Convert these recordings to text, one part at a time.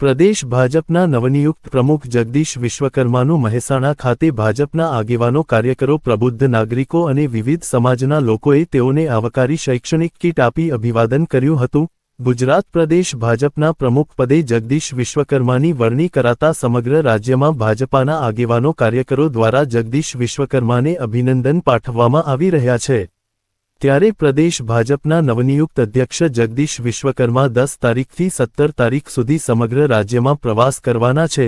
પ્રદેશ ભાજપના નવનિયુક્ત પ્રમુખ જગદીશ વિશ્વકર્માનું મહેસાણા ખાતે ભાજપના આગેવાનો કાર્યકરો પ્રબુદ્ધ નાગરિકો અને વિવિધ સમાજના લોકોએ તેઓને આવકારી શૈક્ષણિક કીટ આપી અભિવાદન કર્યું હતું। ગુજરાત પ્રદેશ ભાજપના પ્રમુખપદે જગદીશ વિશ્વકર્માની વરણી કરાતા સમગ્ર રાજ્યમાં ભાજપાના આગેવાનો કાર્યકરો દ્વારા જગદીશ વિશ્વકર્માને અભિનંદન પાઠવવામાં આવી રહ્યા છે। ત્યારે પ્રદેશ ભાજપના નવનિયુક્ત અધ્યક્ષ જગદીશ વિશ્વકર્મા 10 તારીખથી 17 તારીખ સુધી સમગ્ર રાજ્યમાં પ્રવાસ કરવાના છે।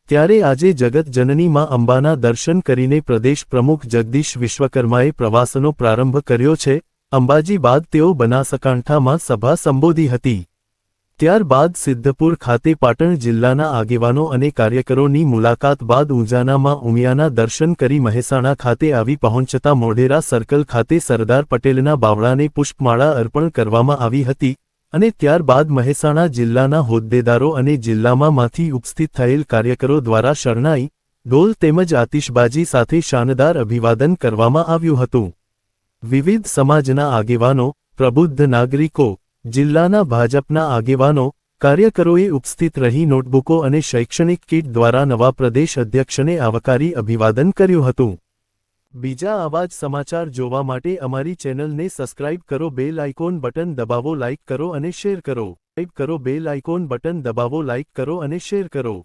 ત્યારે આજે જગતજનની માં અંબાના દર્શન કરીને પ્રદેશ પ્રમુખ જગદીશ વિશ્વકર્માએ પ્રવાસનો પ્રારંભ કર્યો છે। અંબાજી બાદ તેઓ બનાસકાંઠામાં સભા સંબોધી હતી। ત્યારબાદ સિદ્ધપુર ખાતે પાટણ જિલ્લાના આગેવાનો અને કાર્યકરોની મુલાકાત બાદ ઊંઝાનામાં ઉમિયાના દર્શન કરી મહેસાણા ખાતે આવી પહોંચતા મોઢેરા સર્કલ ખાતે સરદાર પટેલના બાવળાને પુષ્પમાળા અર્પણ કરવામાં આવી હતી અને ત્યારબાદ મહેસાણા જિલ્લાના હોદ્દેદારો અને જિલ્લામાંથી ઉપસ્થિત થયેલ કાર્યકરો દ્વારા શરણાઈ, ઢોલ તેમજ આતિશબાજી સાથે શાનદાર અભિવાદન કરવામાં આવ્યું હતું। વિવિધ સમાજના આગેવાનો, પ્રબુદ્ધ નાગરિકો, જિલ્લાના ભાજપના આગેવાનો, કાર્યકરોએ ઉપસ્થિત રહી નોટબુકો અને શૈક્ષણિક કીટ દ્વારા નવા પ્રદેશ અધ્યક્ષને આવકારી અભિવાદન કર્યું હતું। બીજા આવા જ સમાચાર જોવા માટે અમારી ચેનલને સબસ્ક્રાઇબ કરો, બેલ આઇકોન બટન દબાવો, લાઇક કરો અને શેર કરો। બેલ આઇકોન બટન દબાવો, લાઇક કરો અને શેર કરો।